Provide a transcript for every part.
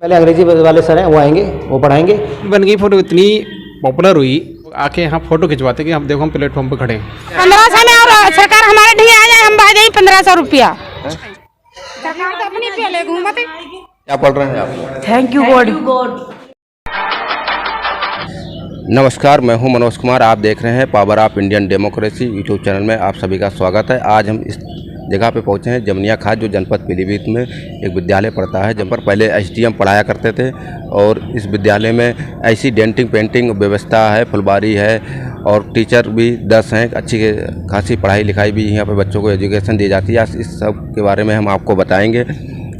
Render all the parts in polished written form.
पहले अंग्रेजी वाले सर हैं, वो आएंगे, वो पढ़ाएंगे। बन गई फोटो इतनी पॉपुलर हुई, आके यहाँ फोटो खिंचवाते कि हम देखो हम प्लेटफॉर्म पे खड़े हैं। 1500 में और सरकार हमारे ढी आ जाए, हम बाजे 1500 रुपया। सरकार तो अपनी पे ले घूमते। क्या पढ़ रहे हैं आप? Thank you God. नमस्कार, मैं हूं मनोज कुमार। आप देख रहे हैं power of Indian democracy YouTube channel में आप सभी का स्वागत है। आज हम इस जगह पे पहुंचे हैं, जमनिया खाद, जो जनपद पीलीभीत में एक विद्यालय पढ़ता है, जहाँ पर पहले एसडीएम पढ़ाया करते थे। और इस विद्यालय में ऐसी डेंटिंग पेंटिंग व्यवस्था है, फुलबारी है और टीचर भी 10 हैं। अच्छी खासी पढ़ाई लिखाई भी यहाँ पर बच्चों को एजुकेशन दी जाती है। इस सब के बारे में हम आपको बताएंगे।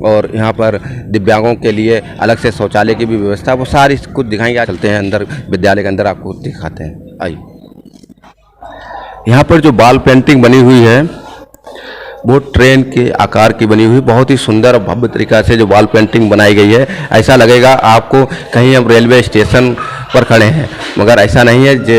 और यहाँ पर दिव्यांगों के लिए अलग से शौचालय की भी व्यवस्था, वो सारी कुछ दिखाएंगे। आज चलते हैं अंदर, विद्यालय के अंदर आपको दिखाते हैं। आइए। यहाँ पर जो वॉल पेंटिंग बनी हुई है वो ट्रेन के आकार की बनी हुई, बहुत ही सुंदर और भव्य तरीका से जो वॉल पेंटिंग बनाई गई है। ऐसा लगेगा आपको कहीं हम रेलवे स्टेशन पर खड़े हैं, मगर ऐसा नहीं है। जो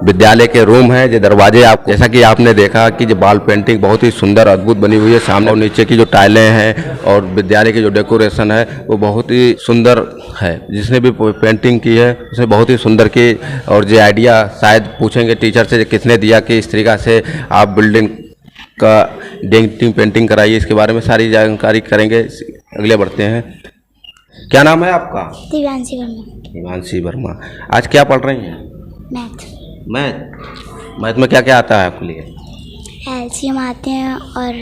विद्यालय के रूम है, जो दरवाजे, आप जैसा कि आपने देखा कि जो वॉल पेंटिंग बहुत ही सुंदर अद्भुत बनी हुई है। सामने और नीचे की जो टाइलें हैं और विद्यालय की जो डेकोरेशन है वो बहुत ही सुंदर है। जिसने भी पेंटिंग की है उसने बहुत ही सुंदर की। और जो आइडिया शायद पूछेंगे टीचर से किसने दिया कि इस तरीका से आप बिल्डिंग का डेंटिंग पेंटिंग कराइए, इसके बारे में सारी जानकारी करेंगे। अगले बढ़ते हैं। क्या नाम है आपका? दिव्यांशी वर्मा। दिव्यांशी वर्मा। आज क्या पढ़ रही हैं? मैथ में क्या क्या आता है आपके लिए? एलसीएम आते हैं और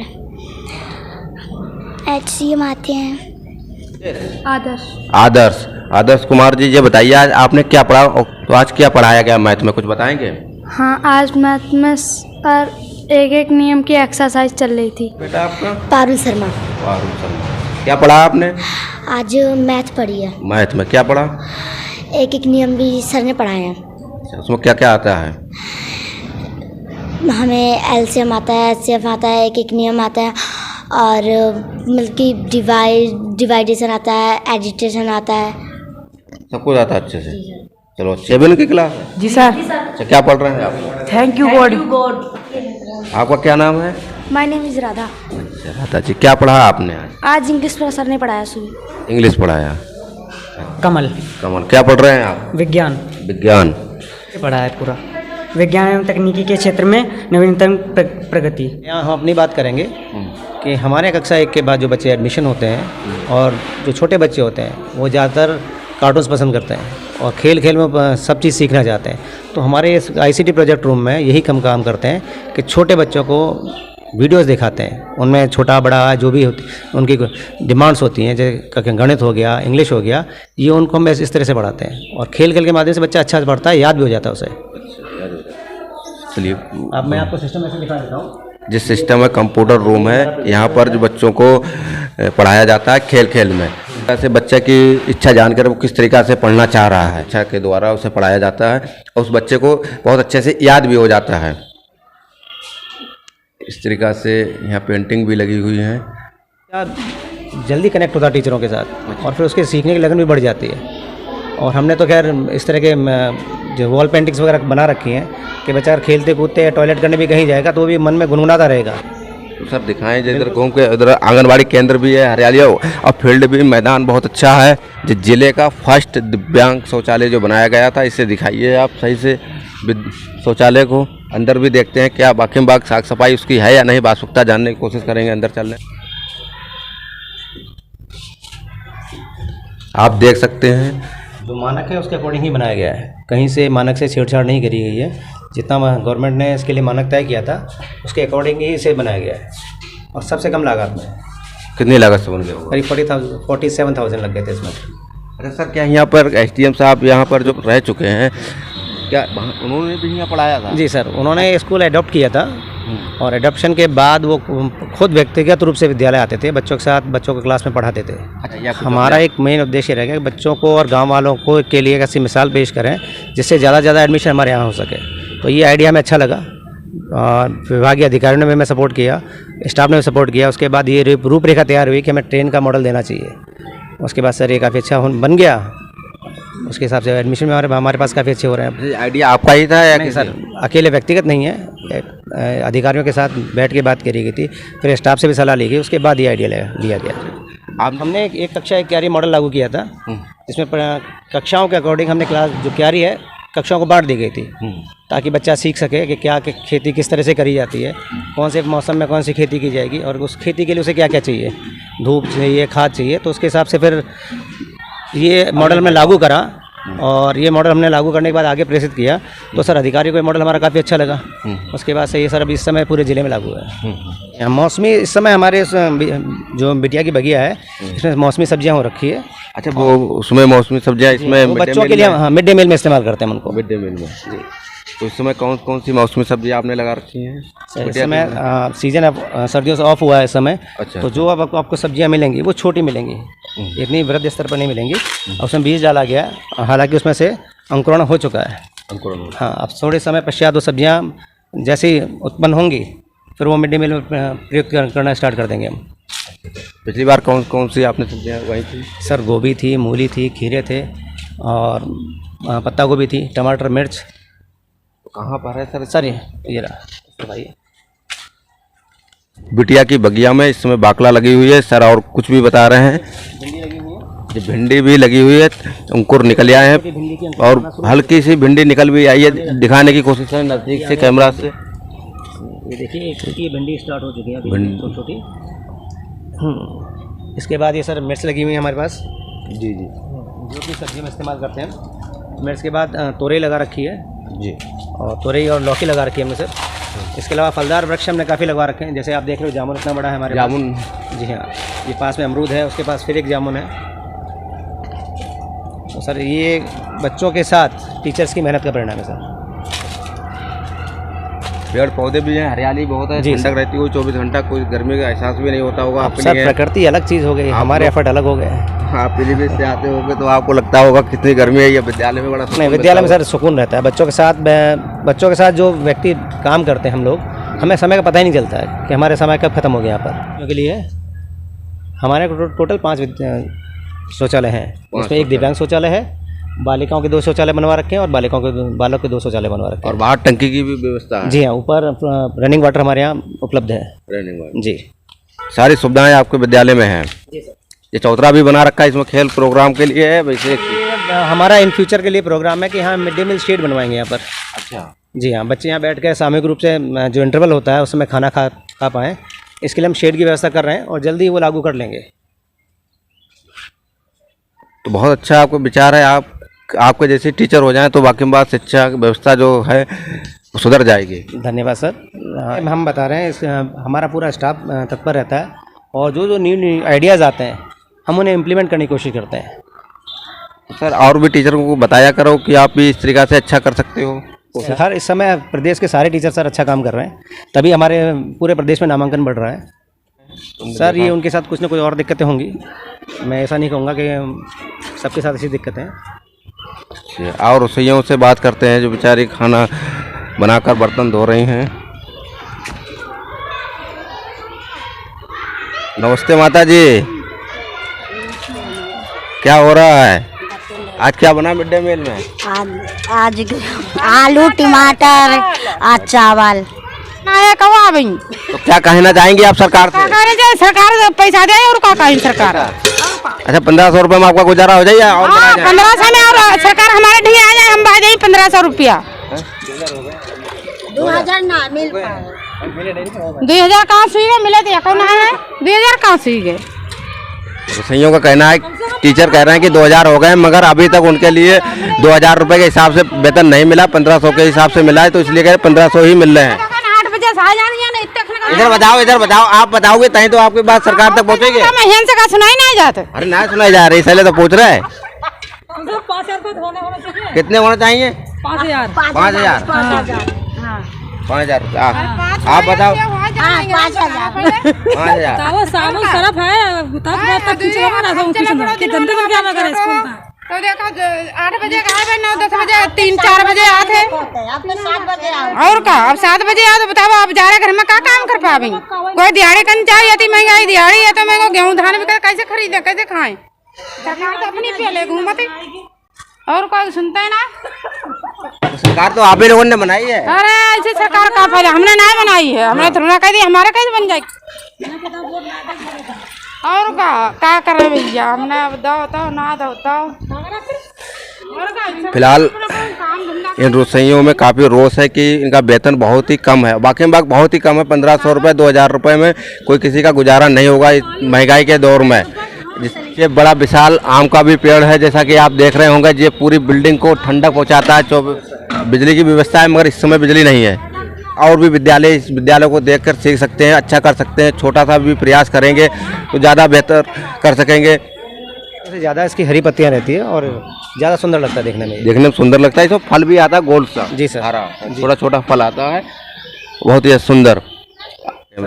एचसीएम आते हैं। आदर्श कुमार जी, ये बताइए आज आपने क्या पढ़ा और तो आज क्या पढ़ाया गया मैथ में, कुछ बताएंगे? हाँ, आज मैथ में पर एक नियम की एक्सरसाइज चल रही थी। बेटा आपका? पारुल शर्मा। क्या पढ़ा आपने? आज मैथ पढ़ी है। मैथ में क्या पढ़ा? एक नियम भी सर ने पढ़ाए हैं। उसमें क्या क्या आता है? हमें एलसीएम आता है, एचसीएफ आता है, एक नियम आता है और मतलब कि डिवाइडेशन आता है, एडिटेशन आता है। सब कुछ आता है अच्छे से। चलो, 7 की क्लास है? जी सर। अच्छा, क्या पढ़ रहे हैं आप? Thank you God. आपका क्या नाम है? My name is Radha. अच्छा राधा जी, क्या पढ़ा आपने आज? आज इंग्लिश सर ने पढ़ाया सुबह। इंग्लिश पढ़ाया। कमल। क्या पढ़ रहे हैं आप? विज्ञान पढ़ा है पूरा। विज्ञान एवं तकनीकी के क्षेत्र में नवीनतम प्रगति। यहाँ हम अपनी बात करेंगे कि हमारे कक्षा 1 के बाद जो बच्चे एडमिशन होते हैं और जो छोटे बच्चे होते हैं वो ज़्यादातर कार्टून्स पसंद करते हैं और खेल में सब चीज़ सीखना चाहते हैं। तो हमारे इस आईसीटी प्रोजेक्ट रूम में यही काम करते हैं कि छोटे बच्चों को वीडियोस दिखाते हैं। उनमें छोटा बड़ा जो भी उनकी डिमांड्स होती हैं, जैसे गणित हो गया, इंग्लिश हो गया, ये उनको हम इस तरह से पढ़ाते हैं। और खेल के माध्यम से बच्चा अच्छा से पढ़ता है, याद भी हो जाता है उसे। चलिए, अब मैं आपको सिस्टम ऐसे दिखा देता हूँ। जिस सिस्टम में कंप्यूटर रूम है, यहाँ पर जो बच्चों को पढ़ाया जाता है खेल में। ऐसे बच्चे की इच्छा जानकर वो किस तरीक़ा से पढ़ना चाह रहा है, इच्छा के द्वारा उसे पढ़ाया जाता है और उस बच्चे को बहुत अच्छे से याद भी हो जाता है। इस तरीक़ा से यहाँ पेंटिंग भी लगी हुई है। जल्दी कनेक्ट होता है टीचरों के साथ और फिर उसके सीखने की लगन भी बढ़ जाती है। और हमने तो खैर इस तरह के जो वॉल पेंटिंग्स वगैरह बना रखी हैं कि बच्चा खेलते कूदते टॉयलेट करने भी कहीं जाएगा तो वो भी मन में गुनगुनाता रहेगा। तो सर दिखाएं, इधर घूम के, इधर आंगनबाड़ी केंद्र भी है, हरियाली और फील्ड भी, मैदान बहुत अच्छा है। जो जिले का फर्स्ट दिव्यांग शौचालय जो बनाया गया था, इसे दिखाइए आप सही से शौचालय को। अंदर भी देखते हैं क्या बाकी बाग साफ सफाई उसकी है या नहीं, वास्तविकता जानने की कोशिश करेंगे। अंदर चलने आप देख सकते हैं जो मानक है उसके अकॉर्डिंग ही बनाया गया है। कहीं से मानक से छेड़छाड़ नहीं करी गई है। जितना गवर्नमेंट ने इसके लिए मानक तय किया था उसके अकॉर्डिंग ही इसे बनाया गया है और सबसे कम लागत में। कितनी लागत से बन गया होगा? करीब 47,000 लग गए थे इसमें। अच्छा सर, क्या यहाँ पर एसडीएम साहब यहाँ पर जो रह चुके हैं, क्या उन्होंने भी यहाँ पढ़ाया था? जी सर, उन्होंने स्कूल एडॉप्ट किया था और एडॉप्शन के बाद वो खुद व्यक्तिगत रूप से विद्यालय आते थे, बच्चों के साथ बच्चों को क्लास में पढ़ाते थे। हमारा एक मेन उद्देश्य रहेगा कि बच्चों को और गांव वालों को के लिए एक ऐसी मिसाल पेश करें जिससे ज़्यादा से ज़्यादा एडमिशन हमारे यहाँ हो सके। तो ये आइडिया हमें अच्छा लगा और विभागीय अधिकारियों ने भी हमें सपोर्ट किया, स्टाफ ने भी सपोर्ट किया। उसके बाद ये रूपरेखा तैयार हुई कि हमें ट्रेन का मॉडल देना चाहिए। उसके बाद सर ये काफ़ी अच्छा बन गया। उसके हिसाब से एडमिशन में हमारे पास काफ़ी अच्छे हो रहे हैं। आइडिया आपका ही था या नहीं सर, अकेले व्यक्तिगत नहीं है, अधिकारियों के साथ बैठ के बात करी गई थी, फिर स्टाफ से भी सलाह ली गई, उसके बाद ये आइडिया लिया गया। आप हमने एक कक्षा एक क्यारी मॉडल लागू किया था, जिसमें कक्षाओं के अकॉर्डिंग हमने क्लास जो क्यारी है कक्षाओं को बांट दी गई थी, ताकि बच्चा सीख सके कि क्या खेती किस तरह से करी जाती है, कौन से मौसम में कौन सी खेती की जाएगी और उस खेती के लिए उसे क्या क्या चाहिए, धूप चाहिए, खाद चाहिए। तो उसके हिसाब से फिर ये मॉडल हमने लागू करा और ये मॉडल हमने लागू करने के बाद आगे प्रेषित किया। तो सर अधिकारियों को ये मॉडल हमारा काफ़ी अच्छा लगा। उसके बाद से ये सर अभी इस समय पूरे ज़िले में लागू है। मौसमी इस समय हमारे जो बिटिया की बगिया है इसमें मौसमी सब्जियां हो रखी है। अच्छा, वो उसमें मौसमी सब्जियां इसमें वो बच्चों के लिए हाँ मिड डे मील में इस्तेमाल करते हैं हम उनको। मिड डे मील में जी। तो इस समय कौन कौन सी मौसमी सब्जियां आपने लगा रखी हैं? इस समय सीजन अब सर्दियों से ऑफ हुआ है इस समय। अच्छा। तो जो अब आपको सब्जियां मिलेंगी वो छोटी मिलेंगी, इतनी वृहद स्तर पर नहीं मिलेंगी। और उसमें बीज डाला गया, हालांकि उसमें से अंकुरण हो चुका है। अंकुरण? हाँ, अब थोड़े समय पश्चात वो सब्जियां जैसे ही उत्पन्न होंगी फिर वो मिड डे मील में प्रयोग करना स्टार्ट कर देंगे हम। पिछली बार कौन कौन सी आपने सब्जियां उगाई थी? सर गोभी थी, मूली थी, खीरे थे और पत्ता गोभी थी, टमाटर, मिर्च। कहाँ पर है सर? सर ये रहा भाई। बिटिया की बगिया में इस समय बाकला लगी हुई है सर, और कुछ भी बता रहे हैं। ये भिंडी भी लगी हुई है, अंकुर निकल आए हैं और हल्की सी भिंडी निकल भी आई है। दिखाने की कोशिश है नज़दीक से कैमरा से। ये देखिए एक छोटी भिंडी स्टार्ट हो चुकी है अभी, छोटी। इसके बाद ये सर मिर्च लगी हुई है हमारे पास। जी जी। जो भी सब्जी में इस्तेमाल करते हैं। मिर्च के बाद तोरई लगा रखी है जी, और तोरई और लौकी लगा रखी है हमने सर। इसके अलावा फलदार वृक्ष हमने काफ़ी लगवा रखे हैं, जैसे आप देख रहे हो जामुन इतना बड़ा है हमारे जामुन? जी हाँ। ये पास में अमरूद है, उसके पास फिर एक जामुन है। तो सर ये बच्चों के साथ टीचर्स की मेहनत का परिणाम है सर। पेड़ पौधे भी हैं, हरियाली बहुत है, ठंडक रहती है 24 घंटा, कोई गर्मी का एहसास भी नहीं होता होगा आपके सर लिए। प्रकृति अलग चीज़ हो गई, हमारे एफर्ट अलग हो गए। आप पीलीभीत से आते होंगे तो आपको लगता होगा कितनी गर्मी है। या विद्यालय में बड़ा नहीं, विद्यालय में सर सुकून रहता है। बच्चों के साथ जो व्यक्ति काम करते हैं हम लोग, हमें समय का पता ही नहीं चलता है कि हमारे समय कब खत्म हो गया यहाँ पर। के लिए हमारे टोटल 5 शौचालय हैं, उसमें एक दिव्यांग शौचालय है, बालिकाओं के 2 शौचालय बनवा रखे हैं और बालक के 2 शौचालय बनवा रखे हैं। और बाहर टंकी की भी व्यवस्था है? जी हाँ, ऊपर रनिंग वाटर हमारे यहाँ उपलब्ध है। रनिंग वाटर जी, सारी सुविधाएं आपके विद्यालय में हैं। ये चौतरा भी बना रखा है, इसमें खेल प्रोग्राम के लिए है वैसे? हमारा इन फ्यूचर के लिए प्रोग्राम है कि हाँ मिड डे मील शेड बनवाएंगे यहाँ पर। अच्छा जी हाँ, बच्चे यहाँ बैठ कर सामूहिक रूप से जो इंटरवल होता है उसमें खाना खा पाएँ, इसके लिए हम शेड की व्यवस्था कर रहे हैं और जल्दी वो लागू कर लेंगे। तो बहुत अच्छा आपको विचार है। आपके जैसे टीचर हो जाएं तो वाकई बात शिक्षा व्यवस्था जो है सुधर जाएगी। धन्यवाद सर। हम बता रहे हैं हमारा पूरा स्टाफ तत्पर रहता है और जो न्यू आइडियाज़ आते हैं हम उन्हें इम्प्लीमेंट करने की कोशिश करते हैं। सर और भी टीचरों को बताया करो कि आप भी इस तरीक़ा से अच्छा कर सकते हो। हर इस समय प्रदेश के सारे टीचर सर अच्छा काम कर रहे हैं, तभी हमारे पूरे प्रदेश में नामांकन बढ़ रहा है। सर ये उनके साथ कुछ ना कुछ और दिक्कतें होंगी, मैं ऐसा नहीं कहूँगा कि सबके साथ ऐसी दिक्कतें हैं। और रसोइयों से बात करते हैं जो बेचारी खाना बनाकर बर्तन धो रही हैं। नमस्ते माता जी, क्या हो रहा है? आज क्या बना मिड डे मील में? आज आलू टमाटर और चावल। तो क्या कहना चाहेंगे आप सरकार से? सरकार पैसा दे और का कहीं सरकार। अच्छा, 1500 रुपये में आपका गुजारा हो जाए और 1500 में, और सरकार हमारे ढी आ जाए हम बाजे 1500 रुपया। 2000 ना मिल पाए। 2000 कहाँ से गए? मिले थे कौन है? 2000 कहाँ से गए? रसोइयों का कहना है, टीचर कह रहे हैं कि 2000 हो गए, मगर अभी तक उनके लिए 2000 रुपये के हिसाब से वेतन नहीं मिला, 1500 के हिसाब से मिला है, तो इसलिए कह 1500 ही मिल रहे हैं। 8 बजे से आ जानी है ना, इधर बताओ, आप बताओगे तभी तो आपकी बात सरकार तक पहुँचेगी। से का सुनाई नहीं जाते। अरे ना सुनाई जा रही, इसलिए तो पूछ रहे हैं। 5000 कितने होने चाहिए? 5000 5000 5000 आप बताओ। 5000 साबुन सरफ है तब तो देखो 8 बजे आए, 9-10 बजे 3-4 बजे आते और का। अब 7 बजे आओ तो बताओ अब जा रहे घर में क्या काम कर पावे? कोई दिहाड़ी कन चाहिए, इतनी महंगाई दिहाड़ी है तो मैं गेहूँ धान भी कैसे खरीदे, कैसे खाएं? सरकार तो अपनी पहले घूमती और कोई सुनता है ना। सरकार तो आप ही लोगों ने बनाई है। अरे ऐसे सरकार का फायदा, हमने नहीं बनाई है, हमने थोड़ा कह दी, हमारा कैसे बन जाएगी? और का करे भैया, हमने दो तो ना दो तो फिलहाल इन रसोइयों में काफ़ी रोष है कि इनका वेतन बहुत ही कम है, बाकी बात बहुत ही कम है। 1500 रुपये 2000 रुपये में कोई किसी का गुजारा नहीं होगा इस महंगाई के दौर में। ये बड़ा विशाल आम का भी पेड़ है, जैसा कि आप देख रहे होंगे। ये पूरी बिल्डिंग को ठंडक पहुंचाता है। बिजली की व्यवस्था है, मगर इस समय बिजली नहीं है। और भी विद्यालय इस विद्यालय को देखकर सीख सकते हैं, अच्छा कर सकते हैं। छोटा सा भी प्रयास करेंगे तो ज़्यादा बेहतर कर सकेंगे। सबसे ज़्यादा इसकी हरी पत्तियाँ रहती है और ज़्यादा सुंदर लगता है देखने में सुंदर लगता है। इसमें फल भी आता है गोल्ड सा। जी सर, हरा छोटा छोटा फल आता है, बहुत ही सुंदर।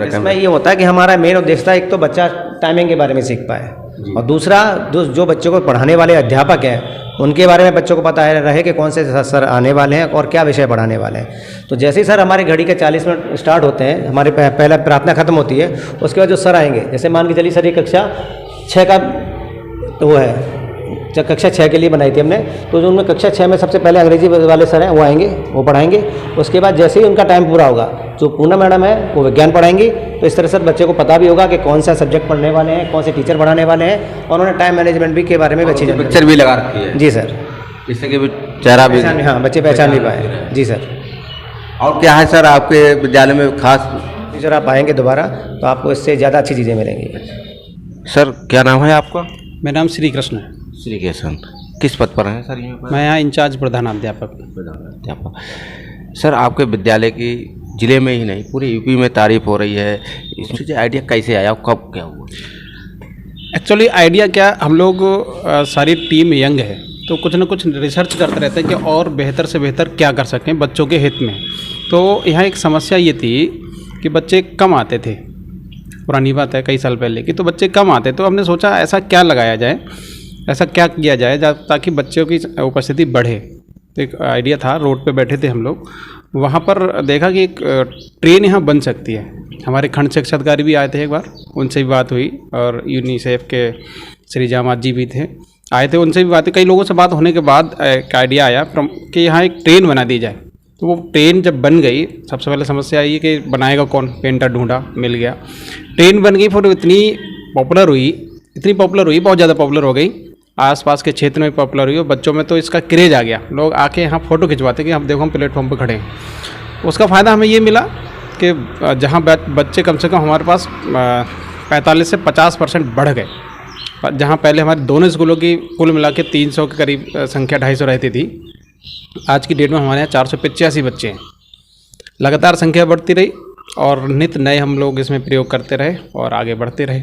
इसमें ये होता है कि हमारा मेन उद्देश्य था, एक तो बच्चा टाइमिंग के बारे में सीख पाए, और दूसरा जो बच्चों को पढ़ाने वाले अध्यापक हैं उनके बारे में बच्चों को पता रहे कि कौन से सर आने वाले हैं और क्या विषय पढ़ाने वाले हैं। तो जैसे ही सर हमारे घड़ी के 40 मिनट स्टार्ट होते हैं, हमारे पहला प्रार्थना खत्म होती है, उसके बाद जो सर आएंगे, जैसे मान के चलिए सर ये कक्षा 6 का वो है, जब कक्षा 6 के लिए बनाई थी हमने, तो जो उनमें कक्षा 6 में सबसे पहले अंग्रेजी वाले सर हैं वो आएंगे, वो पढ़ाएंगे। उसके बाद जैसे ही उनका टाइम पूरा होगा, जो पूनम मैडम है वो विज्ञान पढ़ाएंगी। तो इस तरह से बच्चे को पता भी होगा कि कौन सा सब्जेक्ट पढ़ने वाले हैं, कौन से टीचर पढ़ाने वाले हैं, और उन्होंने टाइम मैनेजमेंट भी के बारे में अच्छी पिक्चर भी लगा रखी है। जी सर, जिससे कि चेहरा भी, हाँ, बच्चे पहचान भी पाए। जी सर। और क्या है सर आपके विद्यालय में खास? टीचर आप आएंगे दोबारा तो आपको इससे ज़्यादा अच्छी चीज़ें मिलेंगी। सर क्या नाम है आपका? मेरा नाम श्री कृष्ण है। श्री कृष्ण, किस पद पर हैं सर? मैं यहाँ इंचार्ज प्रधानाध्यापक। सर आपके विद्यालय की जिले में ही नहीं पूरे यूपी में तारीफ हो रही है, इसमें आइडिया कैसे आया, कब क्या हुआ? एक्चुअली आइडिया क्या, हम लोग सारी टीम यंग है, तो कुछ ना कुछ रिसर्च करते रहते हैं कि और बेहतर से बेहतर क्या कर सकें बच्चों के हित में। तो यहाँ एक समस्या ये थी कि बच्चे कम आते थे, पुरानी बात है कई साल पहले की, तो बच्चे कम आते। तो हमने सोचा ऐसा क्या लगाया जाए, ऐसा क्या किया जाए ताकि बच्चों की उपस्थिति बढ़े। तो एक आइडिया था, रोड पे बैठे थे हम लोग, वहाँ पर देखा कि एक ट्रेन यहाँ बन सकती है। हमारे खंड शिक्षा अधिकारी भी आए थे एक बार, उनसे भी बात हुई, और यूनिसेफ के श्री जामात जी भी थे, आए थे, उनसे भी बात हुई। कई लोगों से बात होने के बाद एक आइडिया आया कि यहाँ एक ट्रेन बना दी जाए। तो वो ट्रेन जब बन गई, सबसे पहले समस्या आई कि बनाएगा कौन, पेंटर ढूंढा, मिल गया, ट्रेन बन गई। फिर इतनी पॉपुलर हुई, बहुत ज़्यादा पॉपुलर हो गई, आसपास के क्षेत्र में पॉपुलर हुई, और बच्चों में तो इसका क्रेज आ गया। लोग आके यहाँ फ़ोटो खिंचवाते कि हम देखो हम प्लेटफॉर्म पर खड़े हैं। उसका फ़ायदा हमें ये मिला कि जहाँ बच्चे कम से कम हमारे पास 45 से 50% बढ़ गए। जहाँ पहले हमारे दोनों स्कूलों की कुल मिला के 300 के करीब संख्या 250 रहती थी, आज की डेट में हमारे यहाँ 485 बच्चे हैं। लगातार संख्या बढ़ती रही और नित नए हम लोग इसमें प्रयोग करते रहे और आगे बढ़ते रहे।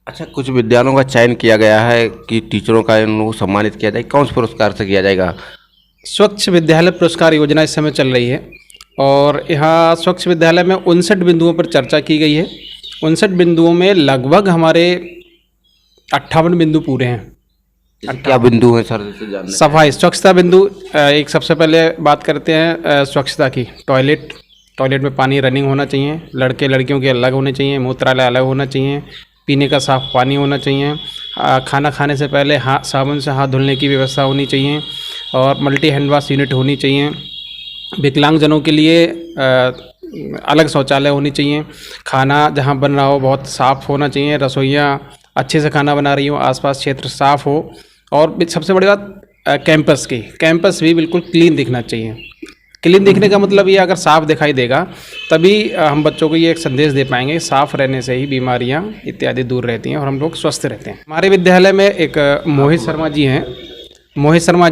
अच्छा, कुछ विद्यालयों का चयन किया गया है कि टीचरों का इनको सम्मानित किया जाए, कौन से पुरस्कार से किया जाएगा? स्वच्छ विद्यालय पुरस्कार योजना इस समय चल रही है, और यहाँ स्वच्छ विद्यालय में 59 बिंदुओं पर चर्चा की गई है। 59 बिंदुओं में लगभग हमारे 58 बिंदु पूरे हैं। क्या बिंदु है सर? सफाई, स्वच्छता बिंदु। एक सबसे पहले बात करते हैं स्वच्छता की। टॉयलेट में पानी रनिंग होना चाहिए, लड़के लड़कियों के अलग होने चाहिए, मूत्रालय अलग होना चाहिए, पीने का साफ़ पानी होना चाहिए, खाना खाने से पहले साबुन से हाथ धुलने की व्यवस्था होनी चाहिए, और मल्टी हैंड वॉश यूनिट होनी चाहिए। विकलांगजनों के लिए अलग शौचालय होनी चाहिए। खाना जहाँ बन रहा हो बहुत साफ़ होना चाहिए, रसोइयाँ अच्छे से खाना बना रही हो, आसपास क्षेत्र साफ़ हो, और सबसे बड़ी बात कैंपस भी बिल्कुल क्लीन दिखना चाहिए। क्लीन दिखने का मतलब ये, अगर साफ़ दिखाई देगा तभी हम बच्चों को ये एक संदेश दे पाएंगे, साफ़ रहने से ही बीमारियां इत्यादि दूर रहती हैं और हम लोग स्वस्थ रहते हैं। हमारे विद्यालय में एक मोहित शर्मा जी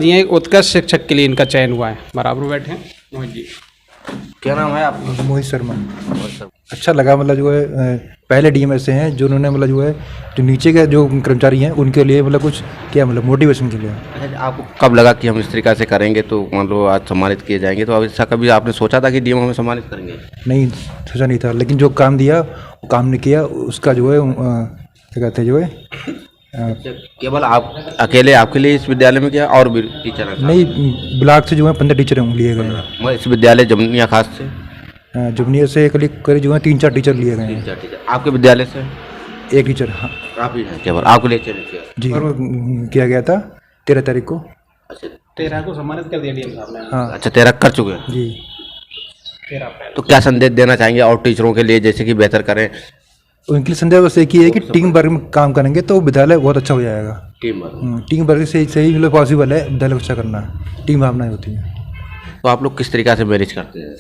हैं, एक उत्कृष्ट शिक्षक के लिए इनका चयन हुआ है। बराबर बैठे हैं मोहित जी। क्या नाम है आपका? मोहित शर्मा। अच्छा लगा, मतलब जो है पहले डीएम ऐसे हैं जो उन्होंने मतलब जो है जो नीचे के जो कर्मचारी हैं उनके लिए मतलब कुछ क्या मतलब मोटिवेशन के लिए। अच्छा, आपको कब लगा कि हम इस तरीक़ा से करेंगे तो मान लो आज सम्मानित किए जाएंगे? तो अब ऐसा कभी आपने सोचा था कि डीएम हमें सम्मानित करेंगे? नहीं, सोचा नहीं था, लेकिन जो काम दिया वो काम ने किया, उसका जो है क्या कहते हैं जो है केवल आप अकेले आपके लिए इस विद्यालय में क्या और भी टीचर हैं? नहीं, ब्लॉक से जो है 15 टीचर लिए गए हैं। इस विद्यालय जमुनिया खास से जमुनिया से करीब जो है 3-4 टीचर लिए गए हैं। 3-4 टीचर आपके विद्यालय से? 1 टीचर। हाँ, आप ही हैं केवल, आपके लिए चयन किया? जी, और किया गया था 13 तारीख को। अच्छा, 13 को सम्मानित कर दिया डीएम साहब ने। हाँ, अच्छा, 13 कर चुके हैं जी। 13 अप्रैल। तो क्या संदेश देना चाहेंगे और टीचरों के लिए, जैसे कि बेहतर करें? उनके लिए संदेश बस एक ही है कि टीम वर्क में काम करेंगे तो विद्यालय बहुत अच्छा हो जाएगा। टीम वर्क से ही मतलब पॉसिबल है विद्यालय को अच्छा करना, टीम भावनाएं होती हैं। तो आप लोग किस तरीक़ा से मैनेज करते हैं?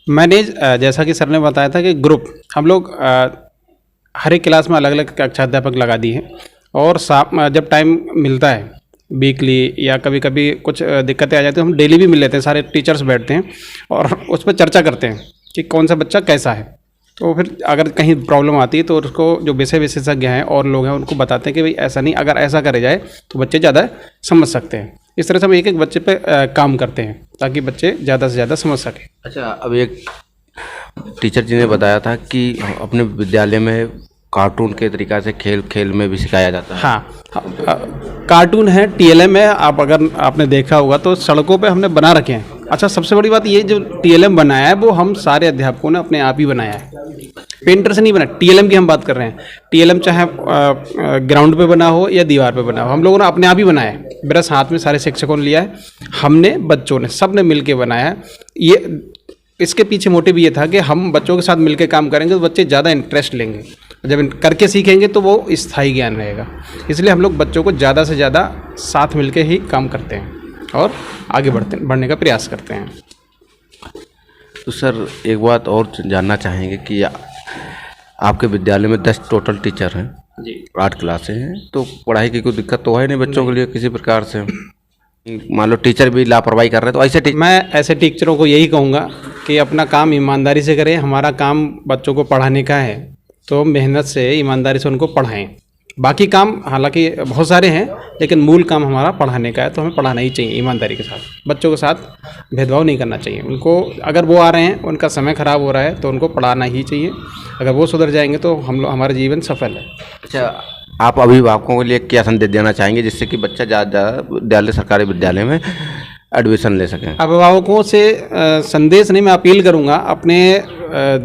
मैनेज जैसा कि सर ने बताया था कि ग्रुप हम लोग हर एक क्लास में अलग अलग कक्षाध्यापक लगा दिए हैं और जब टाइम मिलता है वीकली या कभी कभी कुछ दिक्कतें आ जाती हैं, हम डेली भी मिल लेते हैं, सारे टीचर्स बैठते हैं और उस पर चर्चा करते हैं कि कौन सा बच्चा कैसा है। तो फिर अगर कहीं प्रॉब्लम आती है तो उसको जो विषय विशेषज्ञ हैं और लोग हैं उनको बताते हैं कि भाई ऐसा नहीं, अगर ऐसा करे जाए तो बच्चे ज़्यादा समझ सकते हैं। इस तरह से हम एक एक बच्चे पे काम करते हैं ताकि बच्चे ज़्यादा से ज़्यादा समझ सकें। अच्छा, अब एक टीचर जी ने बताया था कि अपने विद्यालय में कार्टून के तरीक़ा से खेल में भी सिखाया जाता है। हाँ, कार्टून है, TLM है। आप अगर आपने देखा होगा तो सड़कों पे हमने बना रखे हैं। अच्छा, सबसे बड़ी बात ये जो TLM बनाया है वो हम सारे अध्यापकों ने अपने आप ही बनाया है, पेंटर से नहीं बना। TLM की हम बात कर रहे हैं, TLM चाहे ग्राउंड पे बना हो या दीवार पे बना हो, हम लोगों ने अपने आप ही बनाया है। ब्रश हाथ में सारे शिक्षकों ने लिया है, हमने, बच्चों ने, सब ने मिल के बनाया है। ये इसके पीछे मोटिव ये था कि हम बच्चों के साथ मिलकर काम करेंगे तो बच्चे ज़्यादा इंटरेस्ट लेंगे, जब करके सीखेंगे तो वो स्थायी ज्ञान रहेगा। इसलिए हम लोग बच्चों को ज़्यादा से ज़्यादा साथ मिलकर ही काम करते हैं और आगे बढ़ने का प्रयास करते हैं। तो सर एक बात और जानना चाहेंगे कि आपके विद्यालय में 10 टोटल टीचर हैं जी, 8 क्लासें हैं, तो पढ़ाई की कोई दिक्कत तो है नहीं बच्चों के लिए किसी प्रकार से? मान लो टीचर भी लापरवाही कर रहे हैं तो ऐसे मैं ऐसे टीचरों को यही कहूँगा कि अपना काम ईमानदारी से करें। हमारा काम बच्चों को पढ़ाने का है तो मेहनत से, ईमानदारी से उनको पढ़ाएं। बाकी काम हालांकि बहुत सारे हैं लेकिन मूल काम हमारा पढ़ाने का है, तो हमें पढ़ाना ही चाहिए ईमानदारी के साथ। बच्चों के साथ भेदभाव नहीं करना चाहिए। उनको अगर वो आ रहे हैं, उनका समय ख़राब हो रहा है तो उनको पढ़ाना ही चाहिए। अगर वो सुधर जाएंगे तो हमारा जीवन सफल है। अच्छा, आप अभिभावकों के लिए क्या संदेश देना चाहेंगे जिससे कि बच्चा ज़्यादा विद्यालय, सरकारी विद्यालय में एडमिशन ले सकें? अभिभावकों से संदेश नहीं, मैं अपील करूंगा, अपने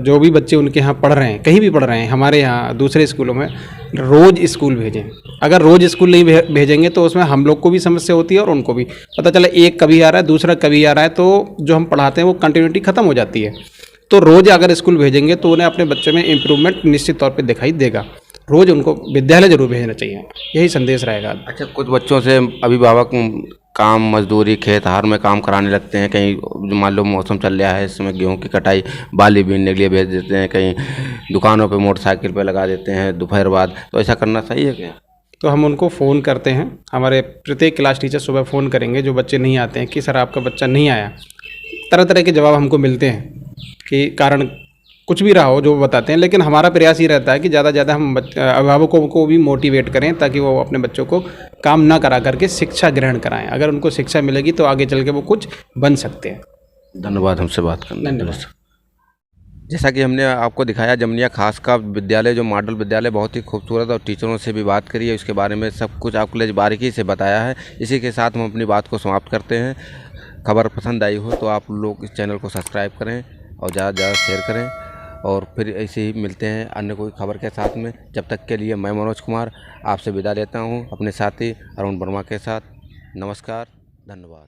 जो भी बच्चे उनके यहाँ पढ़ रहे हैं, कहीं भी पढ़ रहे हैं, हमारे यहाँ दूसरे स्कूलों में, रोज़ स्कूल भेजें। अगर रोज़ स्कूल नहीं भेजेंगे तो उसमें हम लोग को भी समस्या होती है और उनको भी। पता चला एक कभी आ रहा है, दूसरा कभी आ रहा है, तो जो हम पढ़ाते हैं वो कंटिन्यूटी ख़त्म हो जाती है। तो रोज़ अगर स्कूल भेजेंगे तो उन्हें अपने बच्चे में इम्प्रूवमेंट निश्चित तौर पर दिखाई देगा। रोज़ उनको विद्यालय जरूर भेजना चाहिए, यही संदेश रहेगा। अच्छा, कुछ बच्चों से अभिभावक काम, मजदूरी, खेत हार में काम कराने लगते हैं। कहीं मान लो मौसम चल रहा है, इस समय गेहूं की कटाई, बाली बीनने के लिए भेज देते हैं, कहीं दुकानों पे मोटरसाइकिल पे लगा देते हैं दोपहर बाद, तो ऐसा करना सही है क्या? तो हम उनको फ़ोन करते हैं, हमारे प्रत्येक क्लास टीचर सुबह फ़ोन करेंगे जो बच्चे नहीं आते हैं कि सर आपका बच्चा नहीं आया। तरह तरह के जवाब हमको मिलते हैं कि कारण कुछ भी रहा हो जो बताते हैं, लेकिन हमारा प्रयास ये रहता है कि ज़्यादा से ज़्यादा हम अभिभावकों को भी मोटिवेट करें ताकि वो अपने बच्चों को काम ना करा करके शिक्षा ग्रहण कराएं। अगर उनको शिक्षा मिलेगी तो आगे चल के वो कुछ बन सकते हैं। धन्यवाद हमसे बात करने। धन्यवाद। जैसा कि हमने आपको दिखाया, जमनिया खास का विद्यालय जो मॉडल विद्यालय बहुत ही खूबसूरत, और टीचरों से भी बात करी है, उसके बारे में सब कुछ आपके लिए बारीकी से बताया है। इसी के साथ हम अपनी बात को समाप्त करते हैं। खबर पसंद आई हो तो आप लोग इस चैनल को सब्सक्राइब करें और ज़्यादा से ज़्यादा शेयर करें, और फिर ऐसे ही मिलते हैं अन्य कोई खबर के साथ में। जब तक के लिए मैं मनोज कुमार आपसे विदा लेता हूं अपने साथी अरुण वर्मा के साथ। नमस्कार, धन्यवाद।